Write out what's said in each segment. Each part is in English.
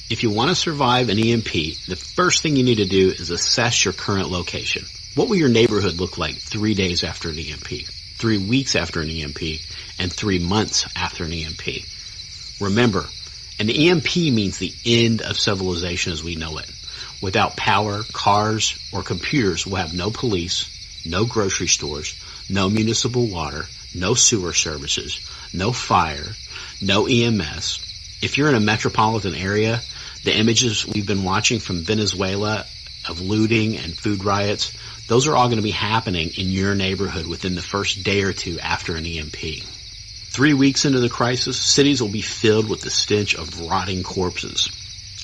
If you want to survive an EMP, the first thing you need to do is assess your current location. What will your neighborhood look like 3 days after an EMP, 3 weeks after an EMP, and 3 months after an EMP? Remember, an EMP means the end of civilization as we know it. Without power, cars, or computers, we'll have no police, no grocery stores, no municipal water, no sewer services, no fire, no EMS. If you're in a metropolitan area, the images we've been watching from Venezuela of looting and food riots, those are all going to be happening in your neighborhood within the first day or two after an EMP. 3 weeks into the crisis, cities will be filled with the stench of rotting corpses.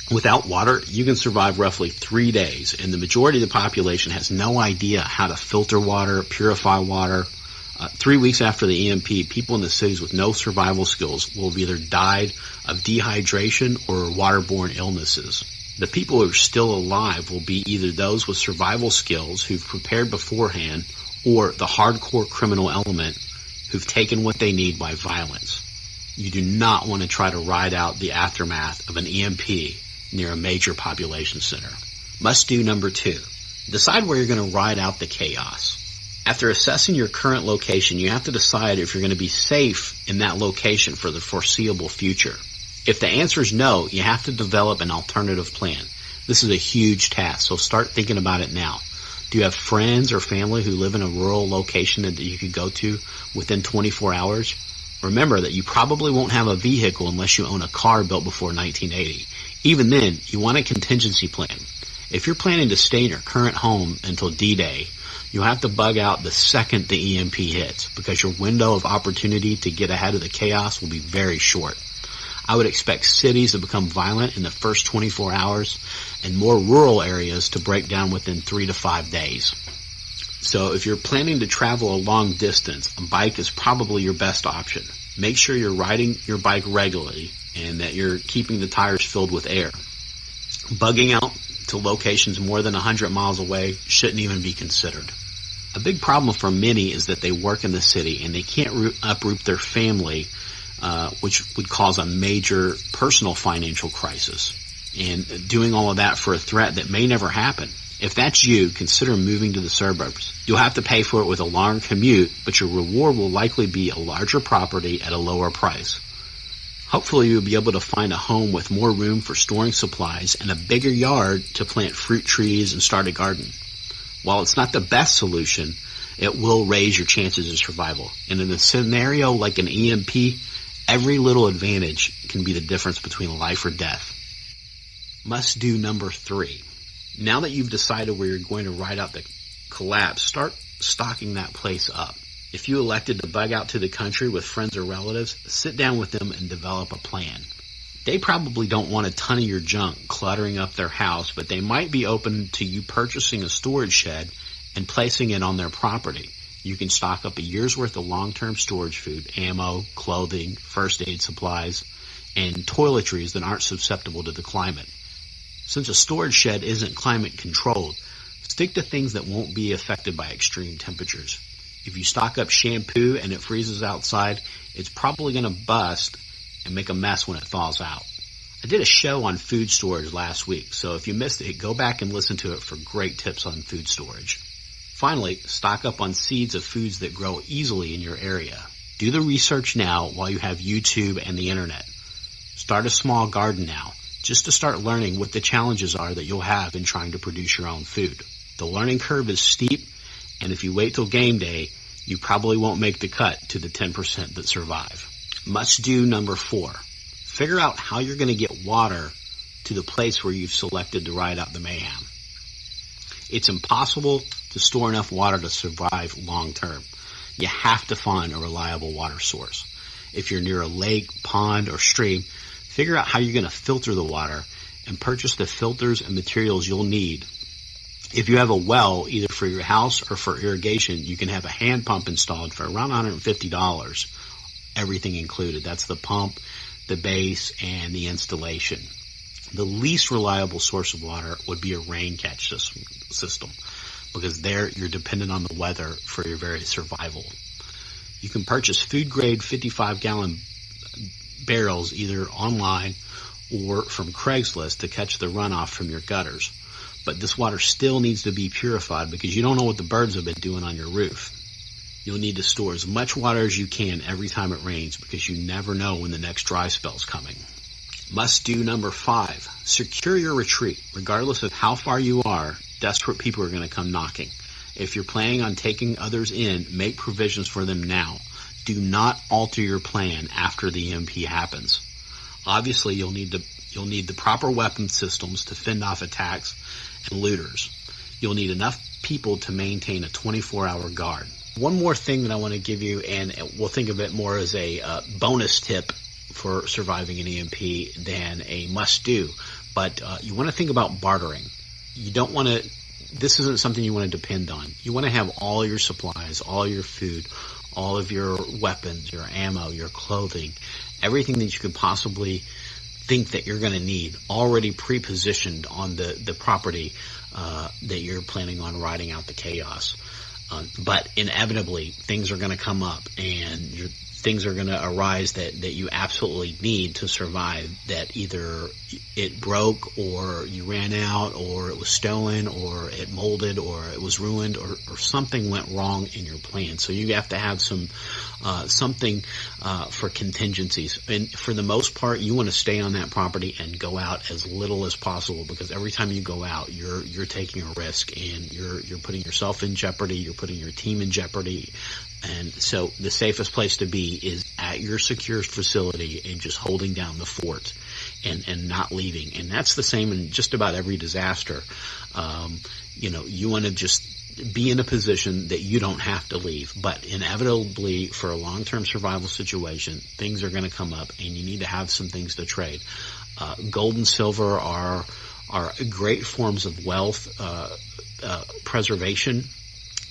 Without water, you can survive roughly 3 days, and the majority of the population has no idea how to filter water, purify water. 3 weeks after the EMP, people in the cities with no survival skills will have either died of dehydration or waterborne illnesses. The people who are still alive will be either those with survival skills who've prepared beforehand or the hardcore criminal element who've taken what they need by violence. You do not want to try to ride out the aftermath of an EMP near a major population center. Must do number 2. Decide where you're going to ride out the chaos. After assessing your current location, you have to decide if you're going to be safe in that location for the foreseeable future. If the answer is no, you have to develop an alternative plan. This is a huge task, so start thinking about it now. Do you have friends or family who live in a rural location that you could go to within 24 hours? Remember that you probably won't have a vehicle unless you own a car built before 1980. Even then, you want a contingency plan. If you're planning to stay in your current home until D-Day, you'll have to bug out the second the EMP hits because your window of opportunity to get ahead of the chaos will be very short. I would expect cities to become violent in the first 24 hours and more rural areas to break down within 3 to 5 days. So if you're planning to travel a long distance, a bike is probably your best option. Make sure you're riding your bike regularly and that you're keeping the tires filled with air. Bugging out to locations more than 100 miles away shouldn't even be considered. A big problem for many is that they work in the city and they can't uproot their family, which would cause a major personal financial crisis. And doing all of that for a threat that may never happen. If that's you, consider moving to the suburbs. You'll have to pay for it with a long commute, but your reward will likely be a larger property at a lower price. Hopefully you'll be able to find a home with more room for storing supplies and a bigger yard to plant fruit trees and start a garden. While it's not the best solution, it will raise your chances of survival. And in a scenario like an EMP, every little advantage can be the difference between life or death. Must do number 3. Now that you've decided where you're going to ride out the collapse, start stocking that place up. If you elected to bug out to the country with friends or relatives, sit down with them and develop a plan. They probably don't want a ton of your junk cluttering up their house, but they might be open to you purchasing a storage shed and placing it on their property. You can stock up a year's worth of long-term storage food, ammo, clothing, first aid supplies, and toiletries that aren't susceptible to the climate. Since a storage shed isn't climate controlled, stick to things that won't be affected by extreme temperatures. If you stock up shampoo and it freezes outside, it's probably going to bust and make a mess when it thaws out. I did a show on food storage last week, so if you missed it, go back and listen to it for great tips on food storage. Finally, stock up on seeds of foods that grow easily in your area. Do the research now while you have YouTube and the internet. Start a small garden now, just to start learning what the challenges are that you'll have in trying to produce your own food. The learning curve is steep, and if you wait till game day, you probably won't make the cut to the 10% that survive. Must do number 4. Figure out how you're going to get water to the place where you've selected to ride out the mayhem. It's impossible to store enough water to survive long term. You have to find a reliable water source. If you're near a lake, pond, or stream, figure out how you're going to filter the water and purchase the filters and materials you'll need. If you have a well, either for your house or for irrigation, you can have a hand pump installed for around $150, everything included. That's the pump, the base, and the installation. The least reliable source of water would be a rain catch system because there you're dependent on the weather for your very survival. You can purchase food-grade 55-gallon barrels either online or from Craigslist to catch the runoff from your gutters. But this water still needs to be purified because you don't know what the birds have been doing on your roof. You'll need to store as much water as you can every time it rains because you never know when the next dry spell is coming. Must do number 5, secure your retreat. Regardless of how far you are, desperate people are going to come knocking. If you're planning on taking others in, make provisions for them now. Do not alter your plan after the EMP happens. Obviously, you'll need the proper weapon systems to fend off attacks and looters. You'll need enough people to maintain a 24-hour guard. One more thing that I want to give you, and we'll think of it more as a bonus tip for surviving an EMP than a must-do, but you want to think about bartering. You don't want to, this isn't something you want to depend on. You want to have all your supplies, all your food, all of your weapons, your ammo, your clothing, everything that you could possibly think that you're going to need already pre-positioned on the property that you're planning on riding out the chaos. But inevitably, things are going to come up and things are going to arise that you absolutely need to survive, that either it broke or you ran out or it was stolen or it molded or it was ruined or something went wrong in your plan. So you have to have something for contingencies. And for the most part, you want to stay on that property and go out as little as possible, because every time you go out, you're taking a risk and you're putting yourself in jeopardy, you're putting your team in jeopardy. And so the safest place to be is at your secure facility and just holding down the fort and not leaving. And that's the same in just about every disaster. You want to just be in a position that you don't have to leave. But inevitably, for a long-term survival situation, things are going to come up and you need to have some things to trade. Gold and silver are great forms of wealth preservation,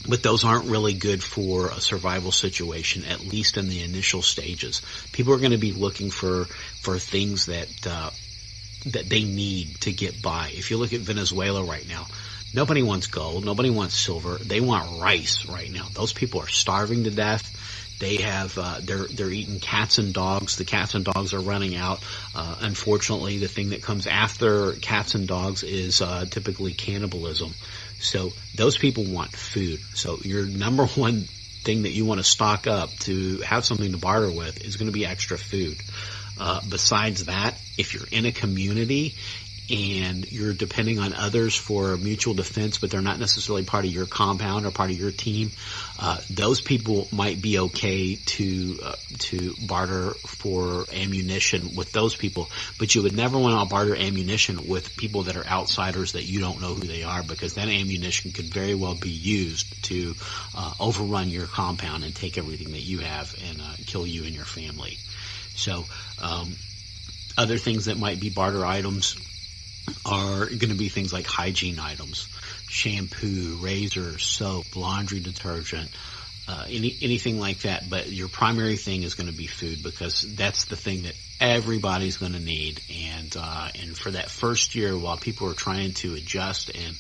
but those aren't really good for a survival situation, at least in the initial stages. People are going to be looking for things that they need to get by. If you look at Venezuela right now, nobody wants gold, nobody wants silver. They want rice right now. Those people are starving to death. They have, they're eating cats and dogs. The cats and dogs are running out. Unfortunately, the thing that comes after cats and dogs is typically cannibalism. So those people want food. So your number one thing that you want to stock up to have something to barter with is going to be extra food. Besides that, if you're in a community and you're depending on others for mutual defense, but they're not necessarily part of your compound or part of your team, those people might be okay to barter for ammunition with those people. But you would never want to barter ammunition with people that are outsiders that you don't know who they are, because that ammunition could very well be used to overrun your compound and take everything that you have and kill you and your family. So other things that might be barter items are going to be things like hygiene items, shampoo, razor, soap, laundry detergent, anything like that. But your primary thing is going to be food, because that's the thing that everybody's going to need. And for that first year, while people are trying to adjust and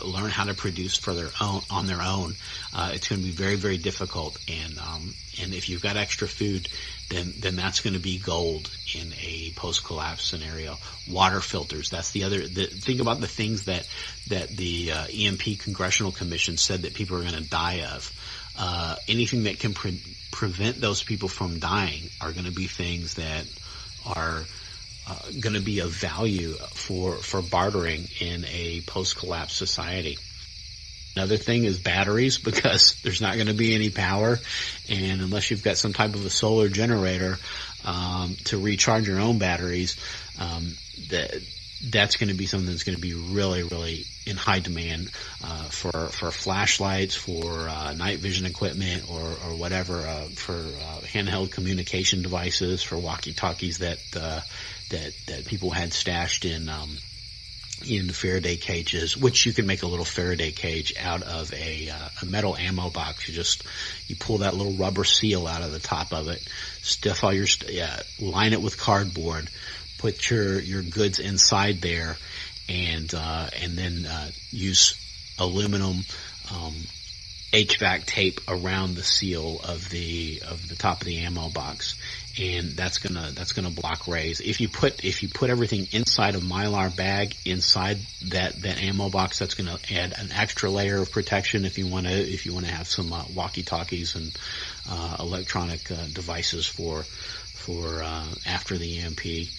learn how to produce on their own, it's going to be very, very difficult. And if you've got extra food, then that's going to be gold in a post-collapse scenario. Water filters, that's think about the things that the EMP Congressional Commission said that people are going to die of. Anything that can prevent those people from dying are going to be things that are going to be of value for bartering in a post-collapse society. Another thing is batteries, because there's not going to be any power, and unless you've got some type of a solar generator to recharge your own batteries, that's going to be something that's going to be really, really in high demand for flashlights, for night vision equipment, or whatever, for handheld communication devices, for walkie-talkies that people had stashed in the Faraday cages, which you can make a little Faraday cage out of a metal ammo box. You pull that little rubber seal out of the top of it, stuff all your line it with cardboard, put your goods inside there, and then use aluminum HVAC tape around the seal of the top of the ammo box, and that's gonna block rays. If you put everything inside a Mylar bag inside that ammo box, that's gonna add an extra layer of protection if you wanna have some walkie-talkies and electronic devices for after the EMP.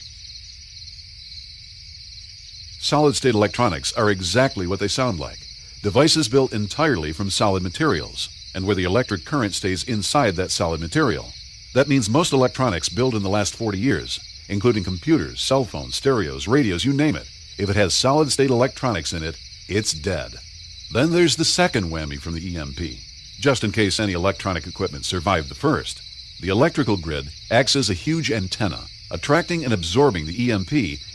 Solid-state electronics are exactly what they sound like. Devices built entirely from solid materials, and where the electric current stays inside that solid material. That means most electronics built in the last 40 years, including computers, cell phones, stereos, radios, you name it, if it has solid-state electronics in it, it's dead. Then there's the second whammy from the EMP. Just in case any electronic equipment survived the first, the electrical grid acts as a huge antenna, attracting and absorbing the EMP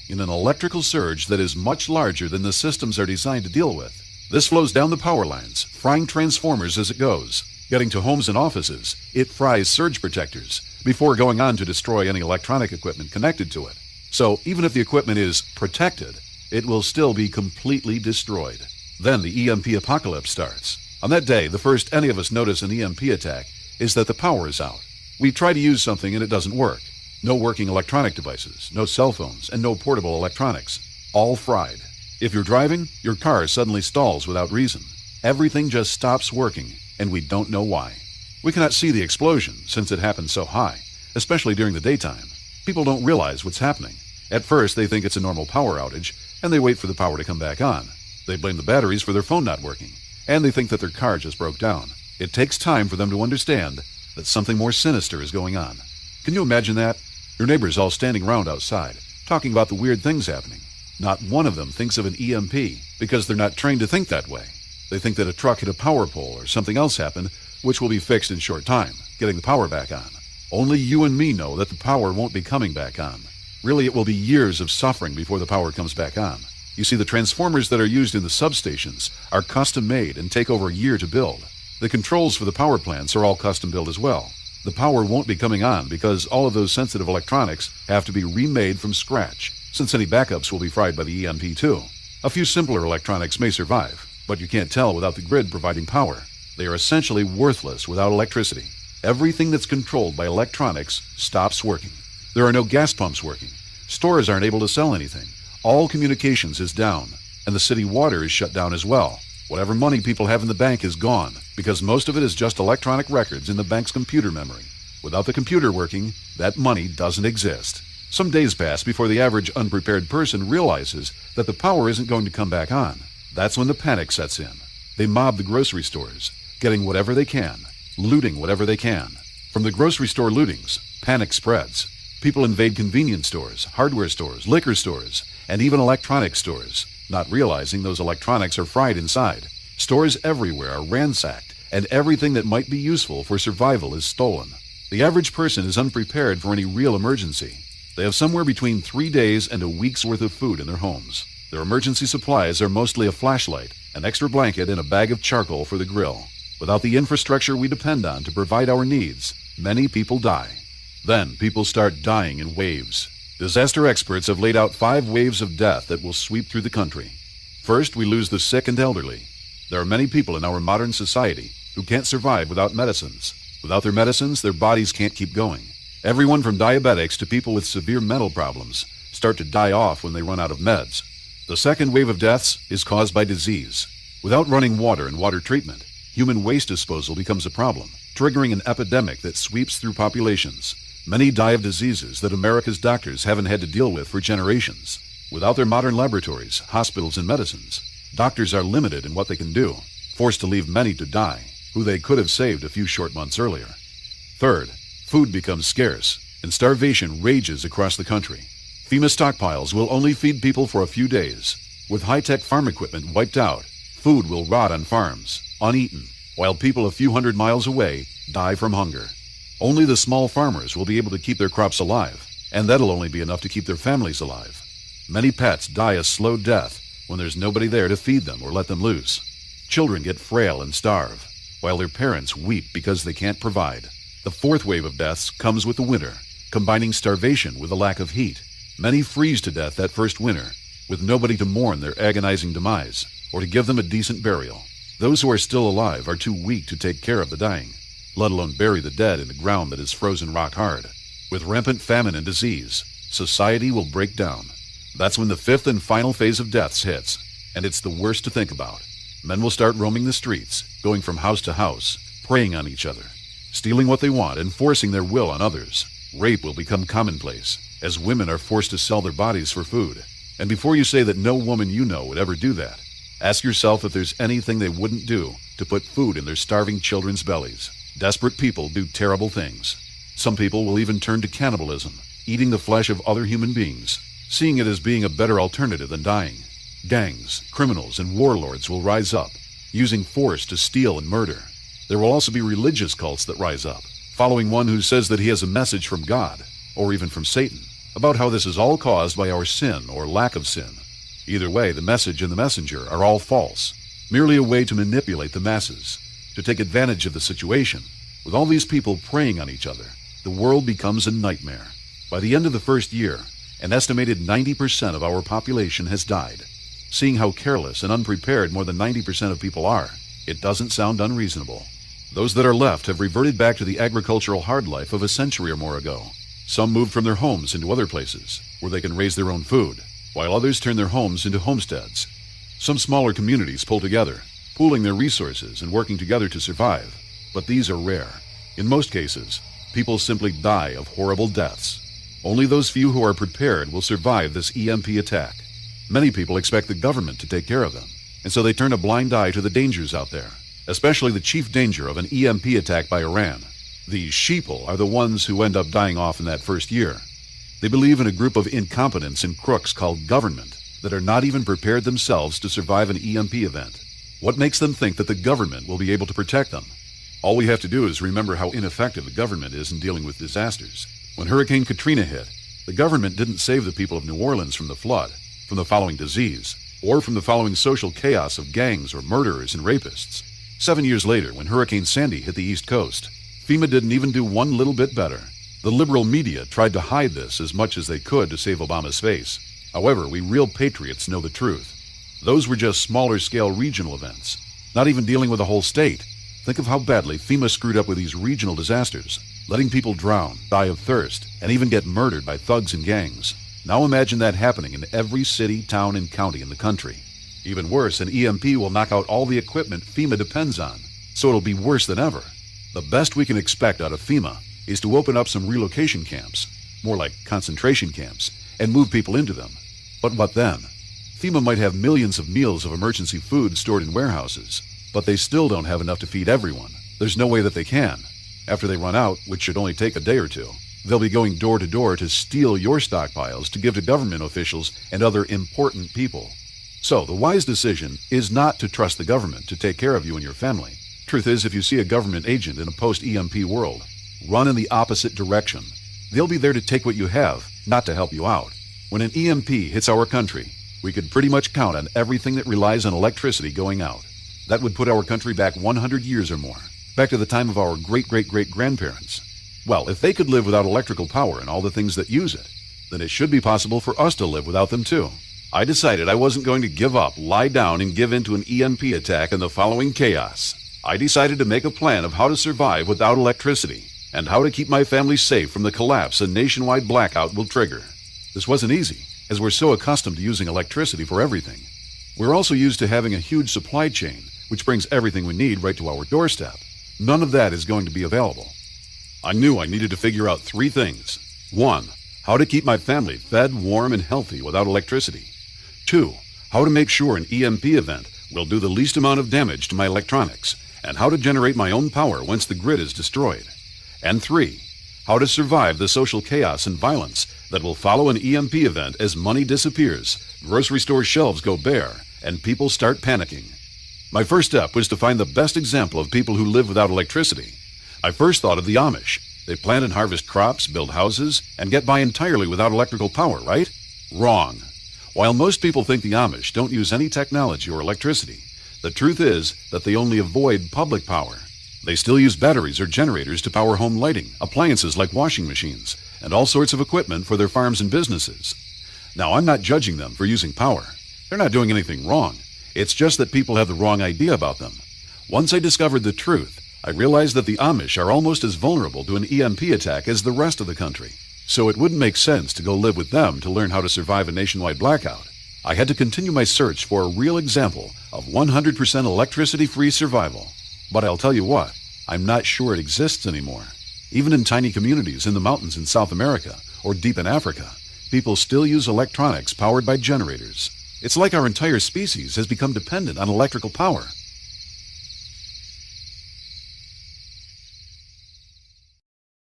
in an electrical surge that is much larger than the systems are designed to deal with. This flows down the power lines, frying transformers as it goes. Getting to homes and offices, it fries surge protectors before going on to destroy any electronic equipment connected to it. So even if the equipment is protected, it will still be completely destroyed. Then the EMP apocalypse starts. On that day, the first any of us notice an EMP attack is that the power is out. We try to use something and it doesn't work. No working electronic devices, no cell phones, and no portable electronics. All fried. If you're driving, your car suddenly stalls without reason. Everything just stops working, and we don't know why. We cannot see the explosion since it happened so high, especially during the daytime. People don't realize what's happening. At first, they think it's a normal power outage, and they wait for the power to come back on. They blame the batteries for their phone not working, and they think that their car just broke down. It takes time for them to understand that something more sinister is going on. Can you imagine that? Your neighbors all standing around outside, talking about the weird things happening. Not one of them thinks of an EMP because they're not trained to think that way. They think that a truck hit a power pole or something else happened, which will be fixed in short time, getting the power back on. Only you and me know that the power won't be coming back on. Really, it will be years of suffering before the power comes back on. You see, the transformers that are used in the substations are custom made and take over a year to build. The controls for the power plants are all custom built as well. The power won't be coming on because all of those sensitive electronics have to be remade from scratch, since any backups will be fried by the EMP too. A few simpler electronics may survive, but you can't tell without the grid providing power. They are essentially worthless without electricity. Everything that's controlled by electronics stops working. There are no gas pumps working. Stores aren't able to sell anything. All communications is down, and the city water is shut down as well. Whatever money people have in the bank is gone, because most of it is just electronic records in the bank's computer memory. Without the computer working, that money doesn't exist. Some days pass before the average unprepared person realizes that the power isn't going to come back on. That's when the panic sets in. They mob the grocery stores, getting whatever they can, looting whatever they can. From the grocery store lootings, panic spreads. People invade convenience stores, hardware stores, liquor stores, and even electronic stores, not realizing those electronics are fried inside. Stores everywhere are ransacked, and everything that might be useful for survival is stolen. The average person is unprepared for any real emergency. They have somewhere between 3 days and a week's worth of food in their homes. Their emergency supplies are mostly a flashlight, an extra blanket, and a bag of charcoal for the grill. Without the infrastructure we depend on to provide our needs, many people die. Then people start dying in waves. Disaster experts have laid out 5 waves of death that will sweep through the country. First, we lose the sick and elderly. There are many people in our modern society who can't survive without medicines. Without their medicines, their bodies can't keep going. Everyone from diabetics to people with severe mental problems start to die off when they run out of meds. The second wave of deaths is caused by disease. Without running water and water treatment, human waste disposal becomes a problem, triggering an epidemic that sweeps through populations. Many die of diseases that America's doctors haven't had to deal with for generations. Without their modern laboratories, hospitals, and medicines, doctors are limited in what they can do, forced to leave many to die, who they could have saved a few short months earlier. Third, food becomes scarce, and starvation rages across the country. FEMA stockpiles will only feed people for a few days. With high-tech farm equipment wiped out, food will rot on farms, uneaten, while people a few hundred miles away die from hunger. Only the small farmers will be able to keep their crops alive, and that'll only be enough to keep their families alive. Many pets die a slow death when there's nobody there to feed them or let them loose. Children get frail and starve, while their parents weep because they can't provide. The fourth wave of deaths comes with the winter, combining starvation with a lack of heat. Many freeze to death that first winter, with nobody to mourn their agonizing demise or to give them a decent burial. Those who are still alive are too weak to take care of the dying, let alone bury the dead in the ground that is frozen rock hard. With rampant famine and disease, society will break down. That's when the fifth and final phase of deaths hits, and it's the worst to think about. Men will start roaming the streets, going from house to house, preying on each other, stealing what they want and forcing their will on others. Rape will become commonplace, as women are forced to sell their bodies for food. And before you say that no woman you know would ever do that, ask yourself if there's anything they wouldn't do to put food in their starving children's bellies. Desperate people do terrible things. Some people will even turn to cannibalism, eating the flesh of other human beings, seeing it as being a better alternative than dying. Gangs, criminals, and warlords will rise up, using force to steal and murder. There will also be religious cults that rise up, following one who says that he has a message from God, or even from Satan, about how this is all caused by our sin or lack of sin. Either way, the message and the messenger are all false, merely a way to manipulate the masses, to take advantage of the situation. With all these people preying on each other, the world becomes a nightmare. By the end of the first year, an estimated 90% of our population has died. Seeing how careless and unprepared more than 90% of people are, it doesn't sound unreasonable. Those that are left have reverted back to the agricultural hard life of a century or more ago. Some moved from their homes into other places, where they can raise their own food, while others turn their homes into homesteads. Some smaller communities pull together, pooling their resources and working together to survive. But these are rare. In most cases, people simply die of horrible deaths. Only those few who are prepared will survive this EMP attack. Many people expect the government to take care of them, and so they turn a blind eye to the dangers out there, especially the chief danger of an EMP attack by Iran. These sheeple are the ones who end up dying off in that first year. They believe in a group of incompetents and crooks called government that are not even prepared themselves to survive an EMP event. What makes them think that the government will be able to protect them? All we have to do is remember how ineffective the government is in dealing with disasters. When Hurricane Katrina hit, the government didn't save the people of New Orleans from the flood, from the following disease, or from the following social chaos of gangs or murderers and rapists. 7 years later, when Hurricane Sandy hit the East Coast, FEMA didn't even do one little bit better. The liberal media tried to hide this as much as they could to save Obama's face. However, we real patriots know the truth. Those were just smaller-scale regional events, not even dealing with a whole state. Think of how badly FEMA screwed up with these regional disasters, letting people drown, die of thirst, and even get murdered by thugs and gangs. Now imagine that happening in every city, town, and county in the country. Even worse, an EMP will knock out all the equipment FEMA depends on, so it'll be worse than ever. The best we can expect out of FEMA is to open up some relocation camps, more like concentration camps, and move people into them. But what then? FEMA might have millions of meals of emergency food stored in warehouses, but they still don't have enough to feed everyone. There's no way that they can. After they run out, which should only take a day or two, they'll be going door to door to steal your stockpiles to give to government officials and other important people. So the wise decision is not to trust the government to take care of you and your family. Truth is, if you see a government agent in a post-EMP world, run in the opposite direction. They'll be there to take what you have, not to help you out. When an EMP hits our country, we could pretty much count on everything that relies on electricity going out. That would put our country back 100 years or more, back to the time of our great-great-great-grandparents. Well, if they could live without electrical power and all the things that use it, then it should be possible for us to live without them too. I decided I wasn't going to give up, lie down, and give in to an EMP attack and the following chaos. I decided to make a plan of how to survive without electricity, and how to keep my family safe from the collapse a nationwide blackout will trigger. This wasn't easy, as we're so accustomed to using electricity for everything. We're also used to having a huge supply chain, which brings everything we need right to our doorstep. None of that is going to be available. I knew I needed to figure out 3 things. 1, how to keep my family fed, warm, and healthy without electricity. 2, how to make sure an EMP event will do the least amount of damage to my electronics, and how to generate my own power once the grid is destroyed. And 3, how to survive the social chaos and violence that will follow an EMP event as money disappears, grocery store shelves go bare, and people start panicking. My first step was to find the best example of people who live without electricity. I first thought of the Amish. They plant and harvest crops, build houses, and get by entirely without electrical power, right? Wrong. While most people think the Amish don't use any technology or electricity, the truth is that they only avoid public power. They still use batteries or generators to power home lighting, appliances like washing machines, and all sorts of equipment for their farms and businesses. Now, I'm not judging them for using power. They're not doing anything wrong. It's just that people have the wrong idea about them. Once I discovered the truth, I realized that the Amish are almost as vulnerable to an EMP attack as the rest of the country. So it wouldn't make sense to go live with them to learn how to survive a nationwide blackout. I had to continue my search for a real example of 100% electricity-free survival. But I'll tell you what, I'm not sure it exists anymore. Even in tiny communities in the mountains in South America or deep in Africa, people still use electronics powered by generators. It's like our entire species has become dependent on electrical power.